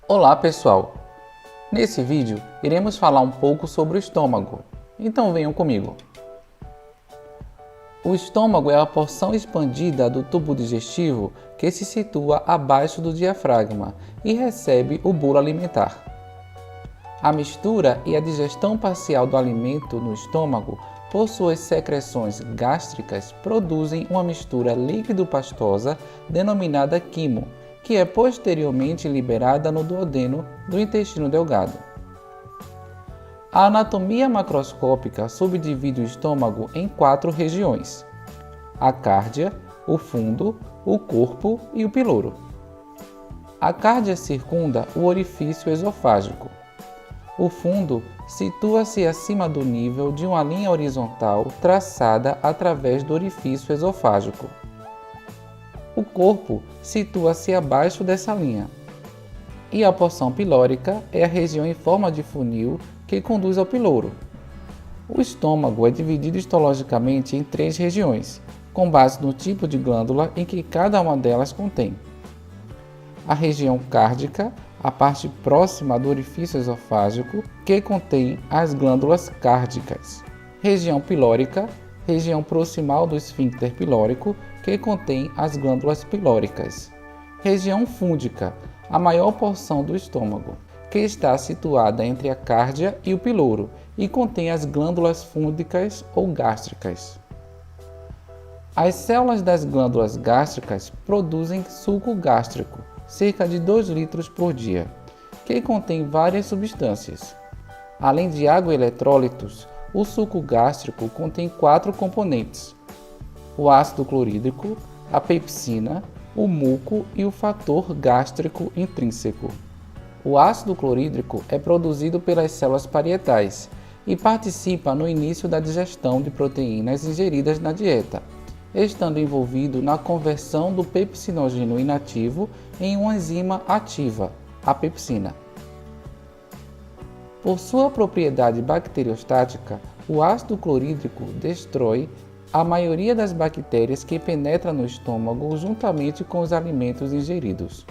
Olá pessoal! Nesse vídeo iremos falar um pouco sobre o estômago, então venham comigo. O estômago é a porção expandida do tubo digestivo que se situa abaixo do diafragma e recebe o bolo alimentar. A mistura e a digestão parcial do alimento no estômago por suas secreções gástricas produzem uma mistura líquido-pastosa denominada quimo, que é posteriormente liberada no duodeno do intestino delgado. A anatomia macroscópica subdivide o estômago em 4 regiões: a cárdia, o fundo, o corpo e o piloro. A cárdia circunda o orifício esofágico. O fundo situa-se acima do nível de uma linha horizontal traçada através do orifício esofágico. O corpo situa-se abaixo dessa linha. E a porção pilórica é a região em forma de funil que conduz ao piloro. O estômago é dividido histologicamente em 3 regiões, com base no tipo de glândula em que cada uma delas contém. A região cárdica, a parte próxima do orifício esofágico, que contém as glândulas cárdicas. Região pilórica, região proximal do esfíncter pilórico, que contém as glândulas pilóricas. Região fúndica, a maior porção do estômago, que está situada entre a cárdia e o piloro e contém as glândulas fúndicas ou gástricas. As células das glândulas gástricas produzem suco gástrico, cerca de 2 litros por dia, que contém várias substâncias. Além de água e eletrólitos, o suco gástrico contém 4 componentes: o ácido clorídrico, a pepsina, o muco e o fator gástrico intrínseco. O ácido clorídrico é produzido pelas células parietais e participa no início da digestão de proteínas ingeridas na dieta, estando envolvido na conversão do pepsinogênio inativo em uma enzima ativa, a pepsina. Por sua propriedade bacteriostática, o ácido clorídrico destrói a maioria das bactérias que penetram no estômago juntamente com os alimentos ingeridos.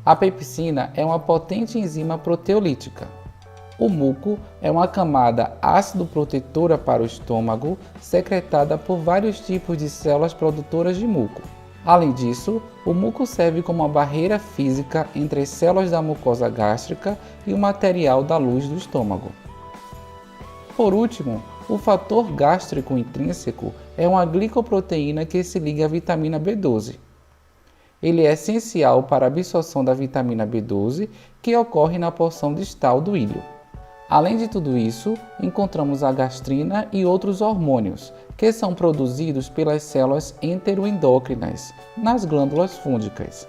A pepsina é uma potente enzima proteolítica. O muco é uma camada ácido protetora para o estômago, secretada por vários tipos de células produtoras de muco. Além disso, o muco serve como uma barreira física entre as células da mucosa gástrica e o material da luz do estômago. Por último, o fator gástrico intrínseco é uma glicoproteína que se liga à vitamina B12. Ele é essencial para a absorção da vitamina B12, que ocorre na porção distal do íleo. Além de tudo isso, encontramos a gastrina e outros hormônios, que são produzidos pelas células enteroendócrinas, nas glândulas fúndicas,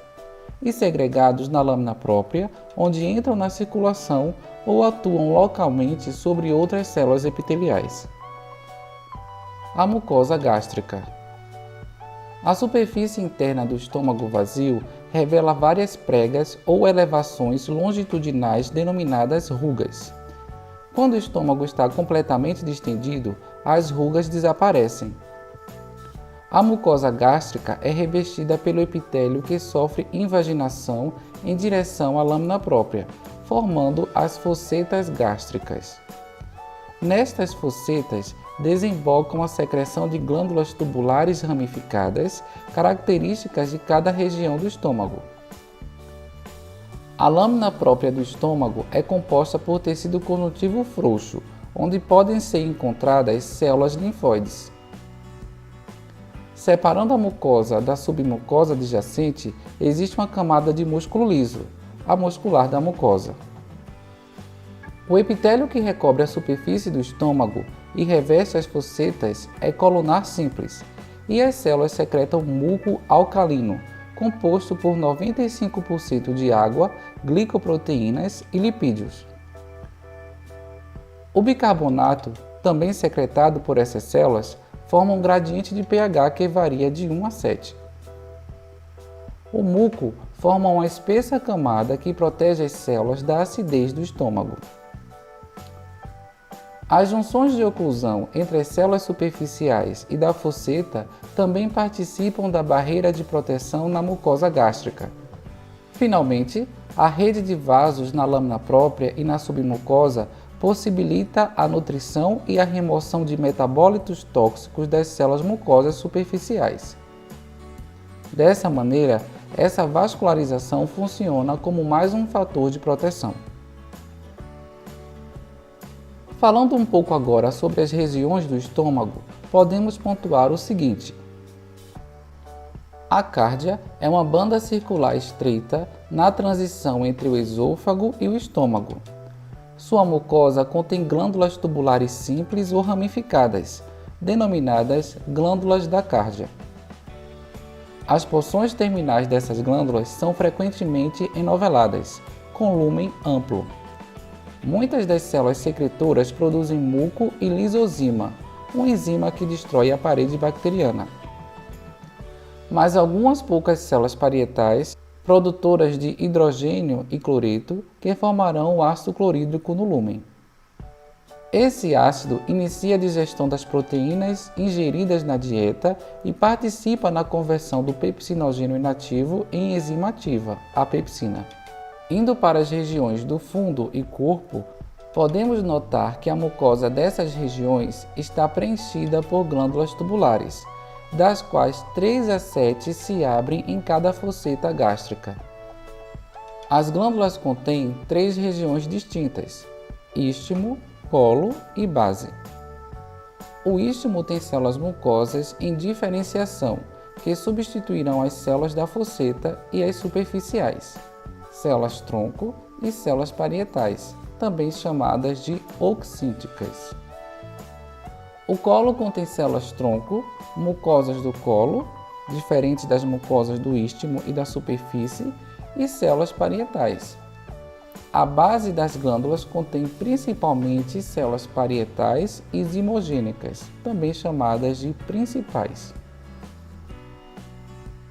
e segregados na lâmina própria, onde entram na circulação ou atuam localmente sobre outras células epiteliais. A mucosa gástrica. A superfície interna do estômago vazio revela várias pregas ou elevações longitudinais denominadas rugas. Quando o estômago está completamente distendido, as rugas desaparecem. A mucosa gástrica é revestida pelo epitélio que sofre invaginação em direção à lâmina própria, formando as fossetas gástricas. Nestas fossetas desembocam a secreção de glândulas tubulares ramificadas, características de cada região do estômago. A lâmina própria do estômago é composta por tecido conjuntivo frouxo, onde podem ser encontradas células linfóides. Separando a mucosa da submucosa adjacente, existe uma camada de músculo liso, a muscular da mucosa. O epitélio que recobre a superfície do estômago e reveste as fossetas é colunar simples, e as células secretam muco alcalino, composto por 95% de água, glicoproteínas e lipídios. O bicarbonato, também secretado por essas células, forma um gradiente de pH que varia de 1 a 7. O muco forma uma espessa camada que protege as células da acidez do estômago. As junções de oclusão entre as células superficiais e da fosseta também participam da barreira de proteção na mucosa gástrica. Finalmente, A rede de vasos na lâmina própria e na submucosa possibilita a nutrição e a remoção de metabólitos tóxicos das células mucosas superficiais. Dessa maneira, essa vascularização funciona como mais um fator de proteção. Falando um pouco agora sobre as regiões do estômago, podemos pontuar o seguinte. A cárdia é uma banda circular estreita na transição entre o esôfago e o estômago. Sua mucosa contém glândulas tubulares simples ou ramificadas, denominadas glândulas da cárdia. As porções terminais dessas glândulas são frequentemente enoveladas, com lúmen amplo. Muitas das células secretoras produzem muco e lisozima, uma enzima que destrói a parede bacteriana. Mas algumas poucas células parietais, produtoras de hidrogênio e cloreto, que formarão o ácido clorídrico no lúmen. Esse ácido inicia a digestão das proteínas ingeridas na dieta e participa na conversão do pepsinogênio inativo em enzima ativa, a pepsina. Indo para as regiões do fundo e corpo, podemos notar que a mucosa dessas regiões está preenchida por glândulas tubulares, das quais 3 a 7 se abrem em cada fosseta gástrica. As glândulas contêm 3 regiões distintas: istmo, colo e base. O istmo tem células mucosas em diferenciação, que substituirão as células da fosseta e as superficiais, células tronco e células parietais, também chamadas de oxínticas. O colo contém células tronco, mucosas do colo, diferentes das mucosas do istmo e da superfície, e células parietais. A base das glândulas contém principalmente células parietais e zimogênicas, também chamadas de principais.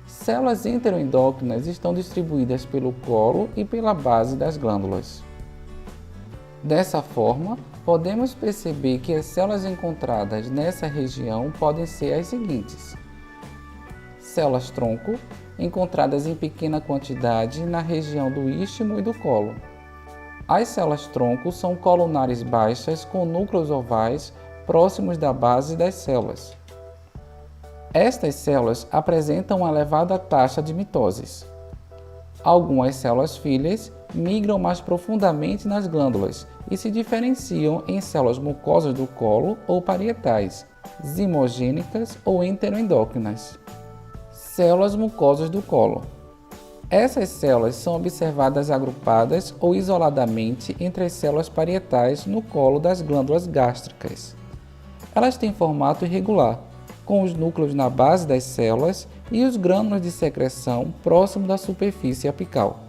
Células enteroendócrinas estão distribuídas pelo colo e pela base das glândulas. Dessa forma, podemos perceber que as células encontradas nessa região podem ser as seguintes: células tronco, encontradas em pequena quantidade na região do istmo e do colo. As células tronco são colunares baixas com núcleos ovais próximos da base das células. Estas células apresentam uma elevada taxa de mitoses. Algumas células filhas migram mais profundamente nas glândulas e se diferenciam em células mucosas do colo ou parietais, zimogênicas ou enteroendócrinas. Células mucosas do colo. Essas células são observadas agrupadas ou isoladamente entre as células parietais no colo das glândulas gástricas. Elas têm formato irregular, com os núcleos na base das células e os grânulos de secreção próximo da superfície apical.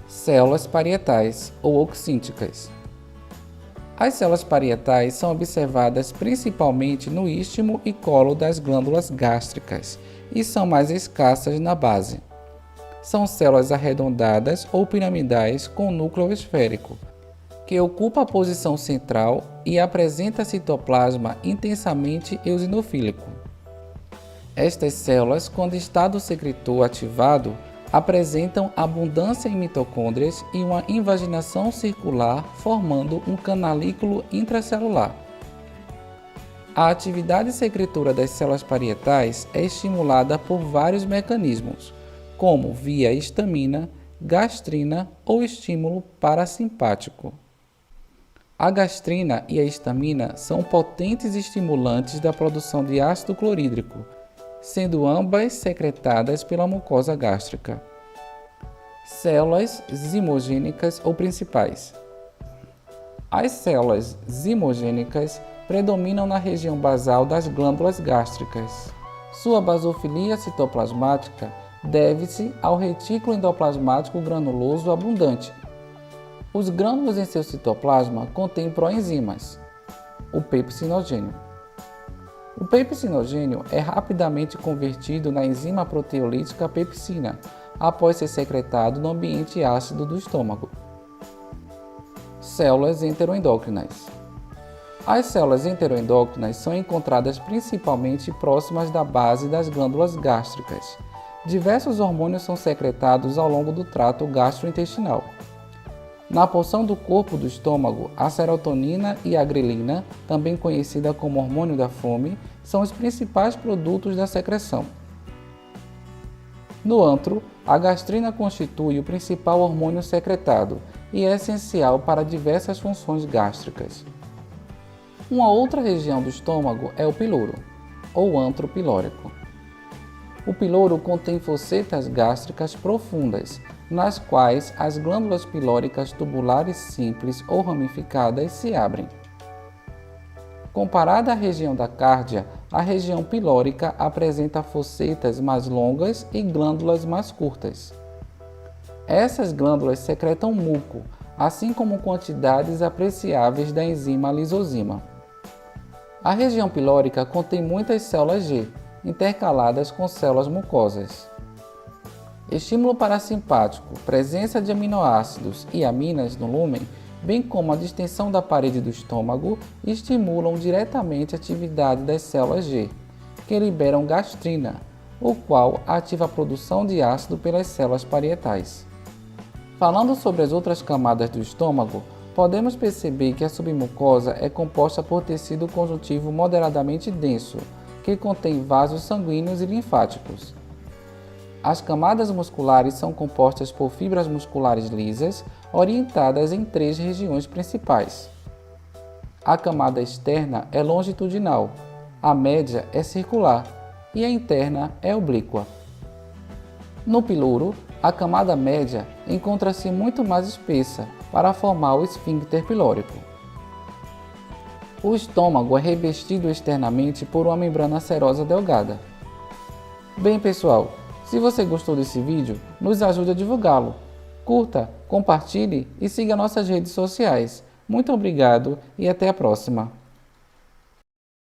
Células parietais ou oxínticas. As células parietais são observadas principalmente no istmo e colo das glândulas gástricas e são mais escassas na base. São células arredondadas ou piramidais com núcleo esférico, que ocupa a posição central e apresenta citoplasma intensamente eosinofílico. Estas células, quando estado secretor ativado, apresentam abundância em mitocôndrias e uma invaginação circular, formando um canalículo intracelular. A atividade secretora das células parietais é estimulada por vários mecanismos, como via histamina, gastrina ou estímulo parasimpático. A gastrina e a histamina são potentes estimulantes da produção de ácido clorídrico, sendo ambas secretadas pela mucosa gástrica. Células zimogênicas ou principais. As células zimogênicas predominam na região basal das glândulas gástricas. Sua basofilia citoplasmática deve-se ao retículo endoplasmático granuloso abundante. Os grânulos em seu citoplasma contêm proenzimas, o pepsinogênio. O pepsinogênio é rapidamente convertido na enzima proteolítica pepsina, após ser secretado no ambiente ácido do estômago. Células enteroendócrinas. As células enteroendócrinas são encontradas principalmente próximas da base das glândulas gástricas, Diversos hormônios são secretados ao longo do trato gastrointestinal. Na porção do corpo do estômago, a serotonina e a grelina, também conhecida como hormônio da fome, são os principais produtos da secreção. No antro, a gastrina constitui o principal hormônio secretado e é essencial para diversas funções gástricas. Uma outra região do estômago é o piloro, ou antro pilórico. O piloro contém fossetas gástricas profundas, nas quais as glândulas pilóricas tubulares simples ou ramificadas se abrem. Comparada à região da cárdia, a região pilórica apresenta fossetas mais longas e glândulas mais curtas. Essas glândulas secretam muco, assim como quantidades apreciáveis da enzima lisozima. A região pilórica contém muitas células G, intercaladas com células mucosas. Estímulo parasimpático, presença de aminoácidos e aminas no lúmen, bem como a distensão da parede do estômago, estimulam diretamente a atividade das células G, que liberam gastrina, o qual ativa a produção de ácido pelas células parietais. Falando sobre as outras camadas do estômago, podemos perceber que a submucosa é composta por tecido conjuntivo moderadamente denso, que contém vasos sanguíneos e linfáticos. As camadas musculares são compostas por fibras musculares lisas, orientadas em 3 regiões principais. A camada externa é longitudinal, a média é circular e a interna é oblíqua. No piloro, a camada média encontra-se muito mais espessa para formar o esfíncter pilórico. O estômago é revestido externamente por uma membrana serosa delgada. Bem, pessoal, se você gostou desse vídeo, nos ajude a divulgá-lo. Curta, compartilhe e siga nossas redes sociais. Muito obrigado e até a próxima!